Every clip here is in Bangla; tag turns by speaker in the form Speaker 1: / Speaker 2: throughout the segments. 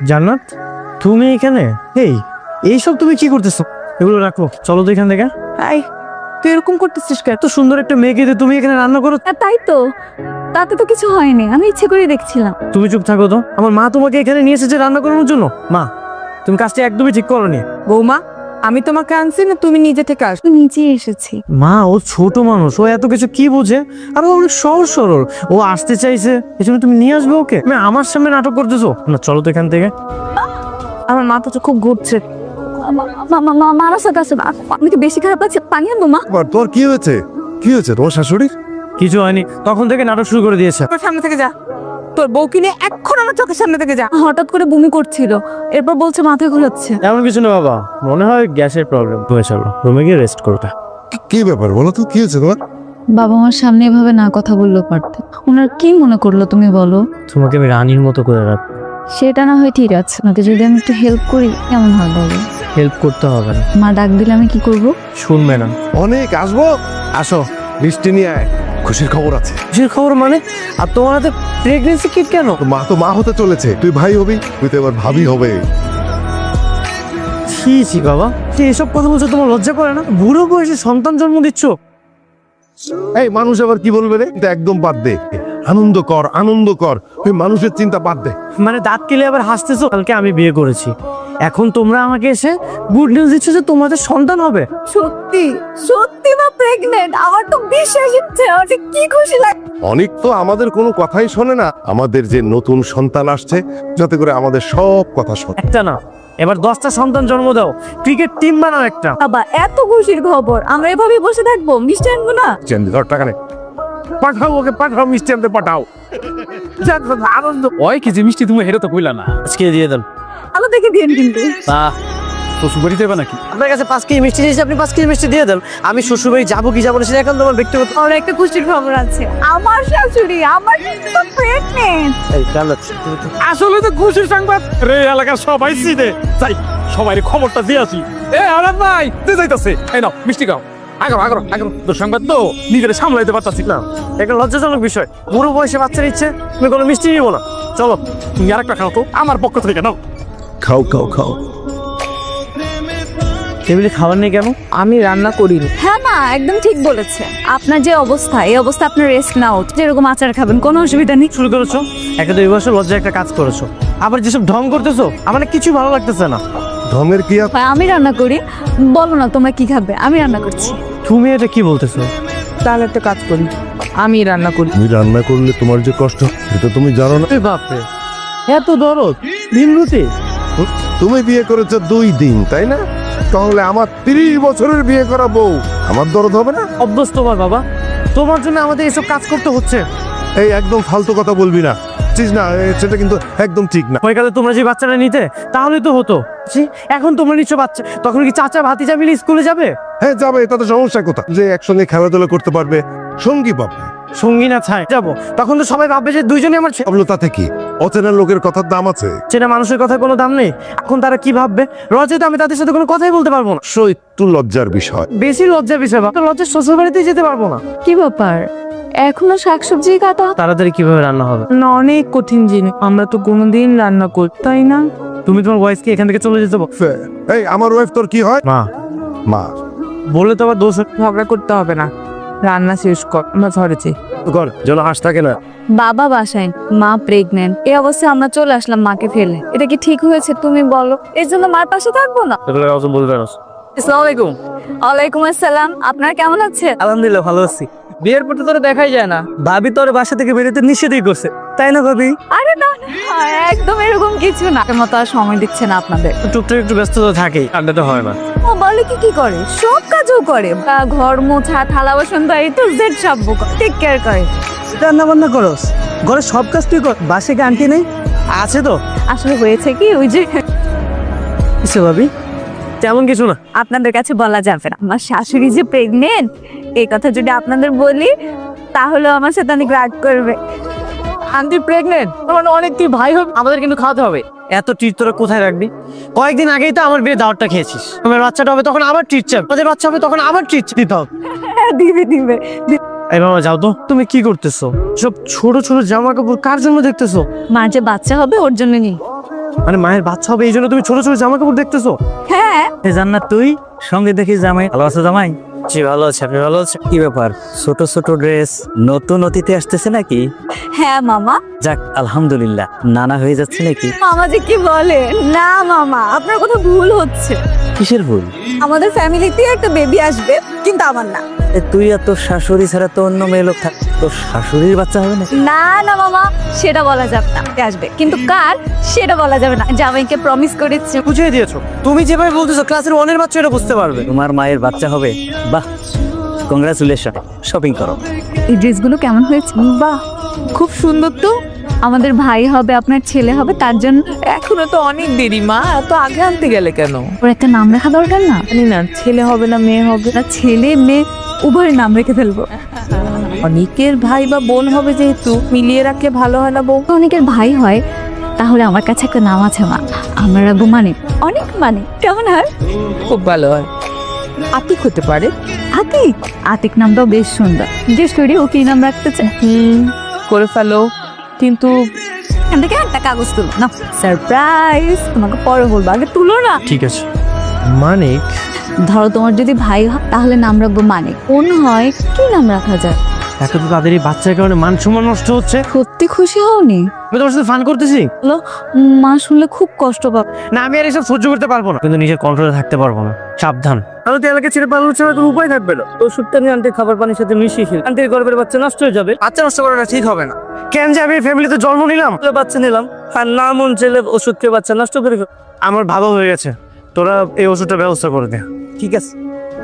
Speaker 1: জান্নাত, তুমি এখানে? এইসব তুমি কি করতেছো? এগুলো রাখো, চলো তো এখান থেকে।
Speaker 2: তুই এরকম করতেছিস কেন?
Speaker 1: এত সুন্দর একটা মেয়েকে দিয়ে তুমি এখানে রান্না করো।
Speaker 2: তাই তো, তাতে তো কিছু হয়নি, আমি ইচ্ছে করে দেখছিলাম।
Speaker 1: তুমি চুপ থাকো তো। আমার মা তোমাকে এখানে নিয়ে এসেছে রান্না করানোর জন্য। মা, তুমি কাজটা একদমই ঠিক করোনি।
Speaker 2: বৌমা, আমি তোমাকে আনছি না তুমি নিজে থেকে আস? নিজে এসেছি।
Speaker 1: মা, ও ছোট মানুষ, ও এত কিছু কি বোঝে? আর ও অনেক সহজ সরল। ও আসতে চাইছে, এই জন্য তুমি নিয়ে আসবে ওকে? তুমি আমার সামনে নাটক করতেছো না, চলো তো এখান থেকে।
Speaker 2: আমার মাথাটা খুব ঘুরছে। আমি কি বেশি খারাপ লাগছে? পানি আনবো মা?
Speaker 3: তোর কি হয়েছে? কি হয়েছে তোমার শাশুড়ির?
Speaker 1: কিছু হয়নি, তখন থেকে নাটক শুরু করে দিয়েছে।
Speaker 2: তোর সামনে থেকে যা, তোর বউ কিনে এখন আমার চোখের সামনে থেকে যা। হঠাৎ করে বমি করছিল, এরপর বলছে মাথায় ঘোরাচ্ছে।
Speaker 1: এমন কিছু না বাবা, মনে হয় গ্যাসের প্রবলেম। তুমি চলো রুমে গিয়ে রেস্ট করবে।
Speaker 3: কি ব্যাপার বলো তো, কি হয়েছে তোমার?
Speaker 4: বাবা আমার সামনে এভাবে না কথা বললেও পারতে। ওনার কি মনে করলো তুমি বলো?
Speaker 1: তোমাকে আমি রানীর মতো করে রাখ।
Speaker 4: সেটা না হয় ঠিক আছে, ওনাকে যদি আমি একটু হেল্প করি কেমন হয় বলো?
Speaker 1: হেল্প করতে হবে না।
Speaker 4: মা ডাক দিলে আমি কি করব?
Speaker 1: শুনবে না।
Speaker 3: অনেক আসবো,
Speaker 1: আসো।
Speaker 3: মিষ্টি নিয়ে আয়, খুশির খবর আছে।
Speaker 1: খুশির খবর মানে? আর তোমার হাতে প্রেগনেন্সি কিট কেন?
Speaker 3: তোর মা তো মা হতে চলেছে, তুই ভাই হবি, তুই তো এবার ভাবি হবে।
Speaker 1: ছি বাবা, এসব কথা বলছো, তোমার লজ্জা করে না? বুড়ো বয়সে সন্তান জন্ম দিচ্ছ।
Speaker 3: এই মানুষ আবার কি বলবে রে? এটা একদম বাদ দে, আনন্দ কর আনন্দ কর, ওই মানুষের চিন্তা বাদ দে।
Speaker 1: মানে দাঁত কেলে আবার হাসতেছো? কালকে আমি বিয়ে করেছি, এখন তোমরা আমাকে এসে গুড নিউজ দিচ্ছ যে তোমাদের সন্তান হবে।
Speaker 2: সত্যি সত্যি মা প্রেগনেন্ট? আমার তো বিশ্বাস হচ্ছে, আমার যে কি খুশি লাগে।
Speaker 3: অনেক তো আমাদের কোনো কথাই শোনে না। আমাদের যে নতুন সন্তান আসছে, যাতে করে আমাদের সব কথা শোনে।
Speaker 1: একটা না, এবার 10টা সন্তান জন্ম দাও, ক্রিকেট টিম বানাও একটা।
Speaker 2: বাবা এত খুশির খবর, আমরা এভাবে বসে থাকবো? মিষ্টি আনবো না?
Speaker 3: চেন্দি ধর টাকা নে, পাঠাও ওকে, পাঠাও মিষ্টি আনতে পাঠাও।
Speaker 1: আনন্দ
Speaker 5: ওই কি যে মিষ্টি তুমি হেরে তো কইলা না।
Speaker 1: আজকে দিয়ে দেন।
Speaker 2: আলো দেখে দিন কিন্তু।
Speaker 5: শ্বশুরবাড়ি দেবে নাকি?
Speaker 1: আপনার কাছে 5 কেজি মিষ্টি নিয়েছি, আপনি 5 কেজি মিষ্টি দিয়ে দেন। আমি শ্বশুরবাড়ি যাবো কি যাবো না সেটা এখন তোমার ব্যক্তিগত।
Speaker 2: আমার একটা খুশির খবর আছে, আমার শাশুড়ি আমার প্রেগনেন্ট।
Speaker 1: এই জান্নাত, তুমি তো
Speaker 5: আসলে তো খুশির সংবাদ রে, এলাকার সবাই চিনে। যাই সবাই খবরটা দিয়ে আসি। আরাম ভাই তুই যাইতাছে, এই নাও মিষ্টি খাও। আগাও আগাও আগাও, তোর সংবাদ তো নিজের সামলাইতে পারতাছি না।
Speaker 1: একটা লজ্জাজনক বিষয়, বুড়ো বয়সে বাচ্চার ইচ্ছে, তুমি কোনো মিষ্টি নিবো না। চলো।
Speaker 5: তুমি আরেকটা খাও তো আমার পক্ষ থেকে নাও।
Speaker 3: খাও খাও খাও।
Speaker 1: টেবিলে খাবার নেই কেন?
Speaker 2: আমি রান্না করিনি। হ্যাঁ মা একদম ঠিক বলেছে। আপনার যে অবস্থা, এই অবস্থা আপনার রেস্ট নাও, যেরকম আচার খাবেন কোনো অসুবিধা নেই।
Speaker 1: শুরু করেছো, একটা 2 বছর লজ্জা একটা কাজ করেছো, আবার যেসব ঢং করতেছো আমার না কিছু ভালো লাগতেছে না।
Speaker 3: ঢঙের কি আছে?
Speaker 2: ভাই, আমি রান্না করি, বলো না তোমরা কি খাবে, আমি রান্না করছি।
Speaker 1: তুমি এটা কি বলতেছো?
Speaker 2: তাহলে একটা কাজ করি, আমি রান্না করি।
Speaker 3: তুমি রান্না করলে তোমার যে কষ্ট, এটা তুমি জানো না।
Speaker 1: বাপরে, এত দরদ দিন রুটি।
Speaker 3: তুমি বিয়ে করেছো 2 দিন, তাই না? তাহলে আমার 30 বছরের বিয়ে করা বউ আমার দরদ হবে না?
Speaker 1: অভ্যস্ত তোমার বাবা, তোমার জন্য আমাদের এসব কাজ করতে হচ্ছে।
Speaker 3: এই একদম ফালতু কথা বলবি না, বুঝছিস না? সেটা কিন্তু একদম ঠিক না।
Speaker 1: ওইকালে তোমরা যে বাচ্চাটা নিতে তাহলে তো হতো। ছি, এখন তোমরা নিচ্ছ বাচ্চা, তখন কি চাচা ভাতিজা মিলে স্কুলে যাবে?
Speaker 3: হ্যাঁ যাবে, তাতে সমস্যা কোথায়? যে একসঙ্গে খেলাধুলা করতে পারবে, সঙ্গী পাবে।
Speaker 1: সঙ্গী না ছাই যাবো, তখন তো সবাই ভাববে যে দুইজনই আমার
Speaker 3: ভাবলো তাতে কি? অচেনা লোকের কথার দাম আছে।
Speaker 1: চেনা মানুষের কথায় কোনো দাম নেই। এখন তারা কি ভাববে? রজে তো আমি তাদের সাথে কোনো কথাই বলতে পারবো না।
Speaker 3: সো একটু লজ্জার বিষয়।
Speaker 1: বেশি লজ্জার বিষয় বাবা, লজ্জার শ্বশুর বাড়িতেই যেতে পারবো না।
Speaker 2: কি ব্যাপার, এখনো শাকসবজি কাটা?
Speaker 1: তাড়াতাড়ি কিভাবে রান্না হবে?
Speaker 2: না অনেক কঠিন জিনিস, আমরা তো কোনোদিন রান্না করি তাই না?
Speaker 1: তুমি তোমার ওয়াইফকে এখান থেকে চলে যেতে বলো।
Speaker 3: এই আমার ওয়াইফ তোর কি হয়?
Speaker 1: মা,
Speaker 3: মা।
Speaker 1: বললে তো আবার দোষ
Speaker 2: ঝগড়া করতে হবে না, রান্না শেষ কর, আমরা ধরেছি।
Speaker 1: কর, যেন হাস থাকে না।
Speaker 2: বাবা বাসায়, মা প্রেগনেন্ট, এই অবস্থায় আমরা চলে আসলাম মাকে ফেলে। এটা কি ঠিক হয়েছে তুমি বলো? এর জন্য মার পাশে থাকবো না?
Speaker 1: বলতে পারো। আসসালামু আলাইকুম।
Speaker 2: ওয়ালাইকুম আসসালাম, আপনার কেমন আছেন?
Speaker 1: আলহামদুলিল্লাহ ভালো আছি। বিয়ের পর তো তোরা দেখাই যায় না, ভাবি তোর বাসা থেকে বেরোতে নিষেধই করছে, তাই না ভাবি?
Speaker 2: আরে না না, একদম এরকম কিছু না। আমার মতো আর সময় দিচ্ছে না আপনাদের।
Speaker 1: টুকটাক একটু ব্যস্ততা থাকেই, আড্ডাটা হয় না।
Speaker 2: ও বলে কি করে, সব কাজও করে, ঘর মোছা, থালা বাসন ধোয়া, এই তো জেড সব টেক কেয়ার করে।
Speaker 1: রান্না বান্না করস, ঘরে সব কাজ তুই কর, বাসে কি আন্টি নেই? আছে তো।
Speaker 2: আসলে হয়েছে কি, ওই যে
Speaker 1: কিসে ভাবি? তেমন কিছু না।
Speaker 2: আপনাদের কাছে বলা যাবে না, আমার শাশুড়ি যে প্রেগনেন্ট, এই কথা যদি আপনাদের বলি তাহলে আমার সাথে অনেক রাগ করবে।
Speaker 1: আন্টি প্রেগনেন্ট মানে অনেক তুই ভাই হবে, আমাদের কিন্তু খাওয়াতে হবে। এত ট্রিট তোরা কোথায় রাখবি? কয়েকদিন আগেই তো আমার বিয়ে দাওয়াতটা খেয়েছিস। আমার বাচ্চাটা হবে তখন আবার ট্রিট চাই, আমাদের বাচ্চা হবে তখন আবার ট্রিট দিতে হবে।
Speaker 2: হ্যাঁ, দিবে দিবে।
Speaker 1: এই মামা যাও তো, তুমি কি করতেছো? সব ছোট ছোট জামা কাপড় কার জন্য দেখতেছো?
Speaker 2: মার যে বাচ্চা হবে ওর জন্য নি।
Speaker 1: মানে মায়ের বাচ্চা হবে এই জন্য তুমি ছোট ছোট জামা কাপড় দেখতেছো?
Speaker 2: হ্যাঁ
Speaker 6: জান্নাত তুই সঙ্গে দেখি জামাই ভালো আছো জামাই?
Speaker 1: জি ভালো আছে, আপনি ভালো আছেন?
Speaker 6: কি ব্যাপার ছোট ছোট ড্রেস, নতুন অতিথি আসতেছে নাকি?
Speaker 2: হ্যাঁ মামা।
Speaker 6: যাক আলহামদুলিল্লাহ, নানা হয়ে যাচ্ছে নাকি?
Speaker 2: মামা যে কি বলে, না মামা আপনার কথা ভুল হচ্ছে।
Speaker 6: কিসের ভুল?
Speaker 2: আমাদের ফ্যামিলিতে একটা বেবি আসবে, কিন্তু আমার না।
Speaker 6: তুই আর তোর শাশুড়ি ছাড়া তো অন্য মেয়ে লোক থাক, তোর শাশুড়ির বাচ্চা হবে না?
Speaker 2: না না মামা, সেটা বলা যাবে না। কে আসবে কিন্তু কার সেটা বলা যাবে না। জামাইকে প্রমিস করেছে।
Speaker 1: বুঝিয়ে দিয়েছো, তুমি যেভাবে বলতেছো ক্লাসের 1 এর বাচ্চা এটা বুঝতে পারবে।
Speaker 6: তোমার মায়ের বাচ্চা হবে? বাহ, কংগ্রাচুলেশন। শপিং করো।
Speaker 2: এই ড্রেসগুলো কেমন হয়েছে? বাহ, খুব সুন্দর তো। আমাদের ভাই হবে, আপনার ছেলে হবে, তার জন্য
Speaker 7: এখনো তো অনেক দেরি মা, এত আগে আনতে গেলে কেন?
Speaker 2: ওর একটা নাম রাখা দরকার না?
Speaker 7: জানি না ছেলে হবে না মেয়ে হবে।
Speaker 2: না, ছেলে মেয়ে উভয়ের নাম রেখে ফেলবো।
Speaker 7: অনেকের ভাই বা বোন হবে, যেহেতু মিলিয়ে রাখলে ভালো হয় না বউ?
Speaker 2: অনেকের ভাই হয়, তাহলে আমার কাছে একটা নাম আছে মা, আমরা রাখবো মানিক। অনেক মানিক, কেমন হয়?
Speaker 7: খুব ভালো হয়। আতিক হতে পারে।
Speaker 2: আতিক? আতিক নামটাও বেশ সুন্দর। জিজ্ঞেস করি ও কি নাম রাখতে চায়।
Speaker 7: করে ফেলো, কিন্তু
Speaker 2: এখান থেকে একটা কাগজ তুলো না, সারপ্রাইজ। তোমাকে পরে বলবো, আগে তুলো না।
Speaker 1: ঠিক আছে। মানিক?
Speaker 2: ধরো তোমার যদি ভাই হয় তাহলে নাম রাখবো মানিক। বোন হয় কি নাম রাখা যায়?
Speaker 1: এত তো তাদের এই বাচ্চার কারণে মান সম্মান নষ্ট হচ্ছে।
Speaker 2: সত্যি খুশি হওনি?
Speaker 1: আমি তোমার সাথে ফান করতেছি।
Speaker 2: বলো, মা শুনলে খুব কষ্ট পাবে।
Speaker 1: না, আমি আর এসব সহ্য করতে পারবো না, কিন্তু নিজের কন্ট্রোলে থাকতে পারবো না। সাবধান। আমি তো এলাকা ছেড়ে পালানোর ছাড়া কোনো উপায় থাকবে না। তো ওষুধটা নিয়ে আন্টির খাবার পানির সাথে মিশিয়ে খেলে আন্টির গর্ভের বাচ্চা নষ্ট হয়ে যাবে। বাচ্চা নষ্ট করাটা ঠিক হবে না। কেন যে আমি ফ্যামিলিতে জন্ম নিলাম, বাচ্চা নিলাম, আর না মন চাইলে ওষুধ খেয়ে বাচ্চা নষ্ট করে ফেল। আমার ভালো হয়ে গেছে, তোরা এই ওষুধটা ব্যবস্থা করে দে।
Speaker 7: ঠিক আছে,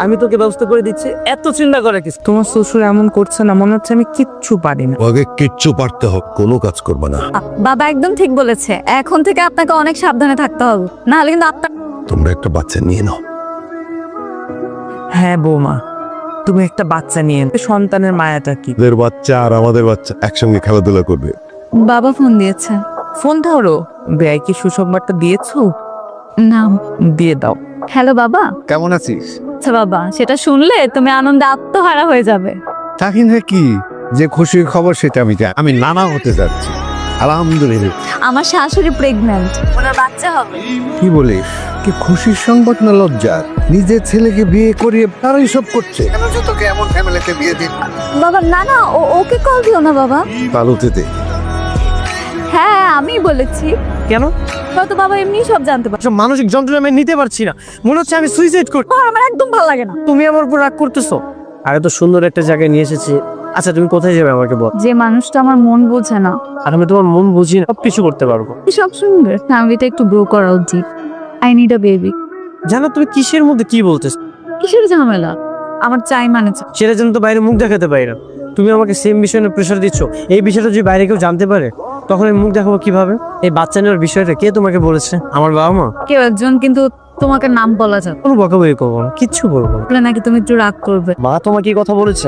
Speaker 7: আমি তোকে ব্যবস্থা করে দিচ্ছি। এত চিন্তা করে কি? তোমার শ্বশুর এমন করছে না, মনে হচ্ছে আমি কিচ্ছু পারি না।
Speaker 3: ওকে কিচ্ছু পারতে হোক, কোনো কাজ করবে না।
Speaker 2: বাবা একদম ঠিক বলেছে, এখন থেকে আপনাকে অনেক সাবধানে থাকতে হবে, না হলে কিন্তু আপনার।
Speaker 3: তোমরা একটা বাচ্চা নিয়ে নাও।
Speaker 7: হ্যাঁ বৌমা, তুমি একটা বাচ্চা নিয়ে এনো। সন্তানের মায়াটা কি?
Speaker 3: ওদের বাচ্চা আর আমাদের বাচ্চা একসঙ্গে খেলাধুলা করবে।
Speaker 2: বাবা ফোন দিয়েছে।
Speaker 7: ফোন ধরো। ব্যয় কি সুসংবাদটা দিয়েছো?
Speaker 2: না।
Speaker 7: দিয়ে দাও।
Speaker 2: হ্যালো বাবা।
Speaker 3: কেমন আছিস?
Speaker 2: আচ্ছা বাবা, সেটা শুনলে তুমি আনন্দে আত্মহারা হয়ে যাবে।
Speaker 3: থাকি না কি, যে খুশির খবর সেটা আমি জানি। আমি নানা হতে যাচ্ছি, আলহামদুলিল্লাহ।
Speaker 2: আমার শাশুড়ি প্রেগন্যান্ট, ওনার বাচ্চা হবে।
Speaker 3: কি বলিস? কি খুশির সংবাদ না লজ্জার? নিজের ছেলেকে বিয়ে করিয়ে তারাই সব করছে। কেন যে তোকে এমন ফ্যামিলিতে বিয়ে দিন?
Speaker 2: বাবা না না, ওকে কল দিও না বাবা।
Speaker 3: তালুতে দে।
Speaker 2: হ্যাঁ আমি বলেছি।
Speaker 1: কেন?
Speaker 2: হয়তো বাবা এমনি সব জানতে পারে।
Speaker 1: এসব মানসিক যন্ত্রণা আমি নিতে পারছি না, মনে হচ্ছে আমি সুইসাইড করব।
Speaker 2: আমার একদম ভালো লাগে না।
Speaker 1: তুমি আমার উপর রাগ করতেছো। আরে তো সুন্দর একটা জায়গায় নিয়ে এসেছি। আচ্ছা তুমি কোথায় যাবে আমাকে বল।
Speaker 2: যে মানুষটা আমার মন বোঝে না,
Speaker 1: আর আমি তোমার মন বুঝি না, সবকিছু করতে পারবো।
Speaker 2: সব শুনবে। ফ্যামিলিটা একটু গ্রো করা উচিত। I need a baby.
Speaker 1: জানো তুমি কিসের মধ্যে কি বলতেছো?
Speaker 2: কিসের ঝামেলা? আমার চাই মানে চাই।
Speaker 1: সেটা যেন তো বাইরে মুখ দেখাতে পারি না। তুমি আমাকে সেম বিষয় নিয়ে প্রেশার দিচ্ছ। এই বিষয়টা যদি বাইরে কেউ জানতে পারে, তখন আমি মুখ দেখাবো কিভাবে? এই বাচ্চা নেওয়ার বিষয়টা কে তোমাকে বলেছে? আমার বাবা মা?
Speaker 2: কেউ একজন, কিন্তু তোমাকে নাম বলা যাবে
Speaker 1: কোনো বকাবকি করবো না, কিচ্ছু বলবো না।
Speaker 2: বলে নাকি তুমি একটু রাগ করবে।
Speaker 1: মা তোমাকে এই কথা বলেছে?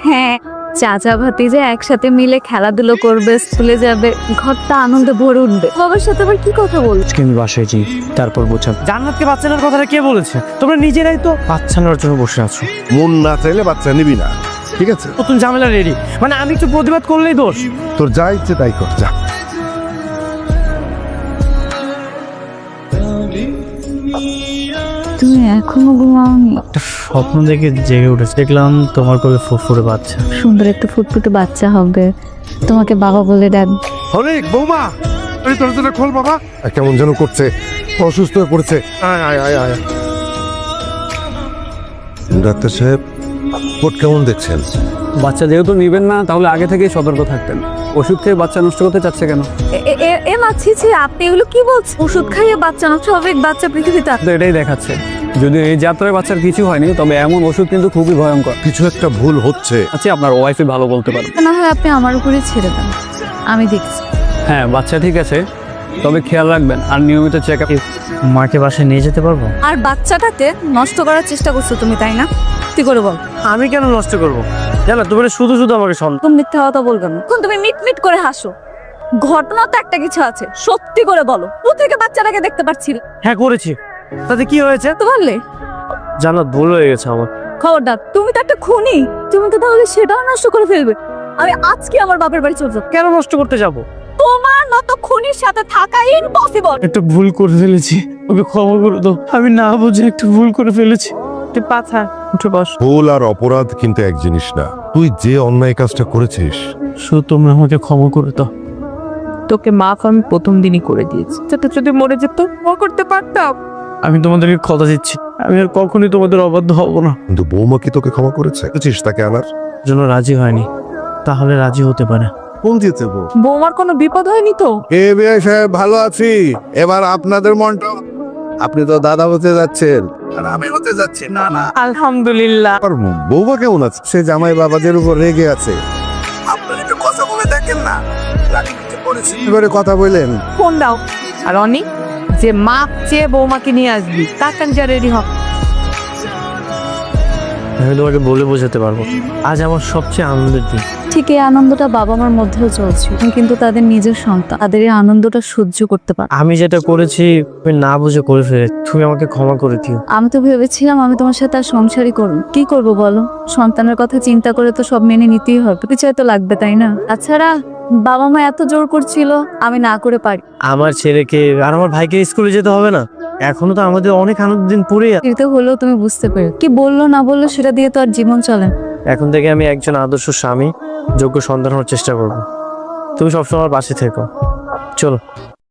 Speaker 2: হ্যাঁ, চাচা ভাতিজা একসাথে মিলে খেলাধুলো করবে, স্কুলে যাবে, ঘরটা আনন্দে ভরে উঠবে। বাবার সাথে আবার কি কথা বল?
Speaker 1: আজকে আমি বাসায় যাই, তারপর বোঝাব। জান্নাতকে বাচ্চা নেওয়ার কথাটা কে বলেছে? তোমরা নিজেরাই তো বাচ্চা নেওয়ার জন্য বসে আছো।
Speaker 3: মন না চাইলে বাচ্চা নিবি না, ঠিক আছে?
Speaker 1: নতুন ঝামেলা রেডি, মানে আমি একটু প্রতিবাদ করলেই দোষ।
Speaker 3: তোর যা ইচ্ছে তাই কর, যা।
Speaker 2: তুমি এখনো ঘুমাওনি?
Speaker 1: একটা স্বপ্ন দেখে জেগে উঠেছে, দেখলাম তোমার কোলে ফুরফুরে বাচ্চা।
Speaker 2: সুন্দর একটা ফুটফুটে বাচ্চা হবে, তোমাকে বাবা বলে ডাক।
Speaker 3: অনেক বৌমা, তুই তোর জন্য খোল বাবা। কেমন যেন করছে, অসুস্থ হয়ে পড়েছে। আয় আয় আয় আয়। ডাক্তার সাহেব, রিপোর্ট কেমন দেখছেন?
Speaker 8: বাচ্চা যেহেতু নিবেন না, তাহলে আগে থেকেই সতর্ক থাকতেন। ওষুধ খেয়ে বাচ্চা নষ্ট করতে চাচ্ছে কেন?
Speaker 2: এ মাছি ছি, আপনি এগুলো কি বলছেন? ওষুধ খাইয়ে বাচ্চা নষ্ট হবে? বাচ্চা পৃথিবীতে
Speaker 8: তো এটাই দেখাচ্ছে। যদি এই যাত্রায় বাচ্চার কিছু হয়নি, তবে এমন ওষুধ কিন্তু খুবই ভয়ঙ্কর।
Speaker 3: কিছু একটা ভুল হচ্ছে।
Speaker 8: আচ্ছা, আপনার ওয়াইফই ভালো বলতে পারবে।
Speaker 2: না হয় আপনি আমার উপরে ছেড়ে দেন, আমি দেখছি।
Speaker 8: হ্যাঁ, বাচ্চা ঠিক আছে, তবে খেয়াল রাখবেন আর নিয়মিত চেক আপ।
Speaker 1: মাকে বাসায় নিয়ে যেতে পারবো?
Speaker 2: আর বাচ্চাটাকে নষ্ট করার চেষ্টা করছো তুমি, তাই না? তুই করে বল।
Speaker 1: আমি কেন নষ্ট করবো? জানো তুমি শুধু শুধু আমাকে সন্দেহ।
Speaker 2: তুমি মিথ্যা কথা বলবে না। এখন তুমি মিট করে হাসো। ঘটনা তো একটা কিছু আছে, সত্যি করে বলো। দূর থেকে বাচ্চাটাকে দেখতে পাচ্ছিল।
Speaker 1: হ্যাঁ করেছি, তাতে কি হয়েছে?
Speaker 2: তো বললে
Speaker 1: জান্নাত, ভুল হয়ে গেছে আমার।
Speaker 2: খবরদার, তুমি তো একটা খুনি। তুমি তো তাহলে সেটাও নষ্ট করে ফেলবে। আমি আজকে আমার বাপের বাড়ি চলে যাবো।
Speaker 1: কেন নষ্ট করতে যাব?
Speaker 2: তোমার মতো খুনির সাথে থাকা ইম্পসিবল।
Speaker 1: একটা ভুল করে ফেলেছি, ওকে ক্ষমা করে দাও। আমি না বুঝে একটা ভুল করে ফেলেছি।
Speaker 7: তুই পাথা উঠে বস।
Speaker 9: ভুল আর অপরাধ কিন্তু এক জিনিস না। তুই যে অন্যায় কাজটা করেছিস,
Speaker 1: শুধু তোমরা আমাকে ক্ষমা করে দাও।
Speaker 7: তোকে মাফ আমি প্রথম দিনই করে দিয়েছি। যাতে যদি মরে যেত ও করতে পারতাম।
Speaker 1: আমি তোমাদেরকে কথা দিচ্ছি, আমি আর কখনোই তোমাদের অবাধ্য হব না।
Speaker 9: কিন্তু বৌমা কি তোকে ক্ষমা করেছে? বুঝছিস তাকে আনার
Speaker 1: জন্য রাজি হয়নি, তাহলে রাজি হতে পারে।
Speaker 3: কোন দিতে বউ?
Speaker 7: বৌমার কোনো বিপদ হয়নি তো?
Speaker 3: এ বিআই সাহেব, ভালো আছি। এবার আপনাদের মনটা, আপনি তো দাদা হতে যাচ্ছেন আর আমি হতে যাচ্ছি না না।
Speaker 7: আলহামদুলিল্লাহ।
Speaker 3: আর বৌমা কেমন আছে? সে জামাই বাবাদের উপর রেগে আছে। আপনারা একটু কথা বলে দেখেন না, করে কথা বললেন।
Speaker 7: ফোন দাও। আর অনি, যে মাপ চেয়ে বৌমাকে নিয়ে আসবি তার যা রেডি হ।
Speaker 1: আমি তোমাকে বলে বোঝাতে পারবো না। আজ আমার সবচেয়ে আনন্দের দিন।
Speaker 4: ঠিক এই আনন্দটা বাবা মার মধ্যেও চলছে, আমি কিন্তু তাদের নিজের সন্তান, তাদের এই আনন্দটা সহ্য করতে পার।
Speaker 1: আমি যেটা করেছি আমি না বুঝে করে ফেলে, তুমি আমাকে ক্ষমা করে দিও।
Speaker 4: আমি তো ভেবেছিলাম আমি তোমার সাথে আর সংসারই করব। কি করব বলো, সন্তানের কথা চিন্তা করে তো সব মেনে নিতেই হবে, পিছায় তো লাগবে তাই না? তাছাড়া বাবা মা এত জোর করছিল, আমি না করে পারি।
Speaker 1: আমার ছেলেকে আর আমার ভাইকে স্কুলে যেতে হবে না? এখনো তো আমাদের অনেক আনন্দের দিন পড়ে আছে।
Speaker 4: এতে হলেও তুমি বুঝতে পেরে, কি বললো না বললো সেটা দিয়ে তো আর জীবন চলে না।
Speaker 1: এখন থেকে আমি একজন আদর্শ স্বামী, যোগ্য সন্তান হওয়ার চেষ্টা করব। তুমি সবসময় আমার পাশে থেকো। চলো।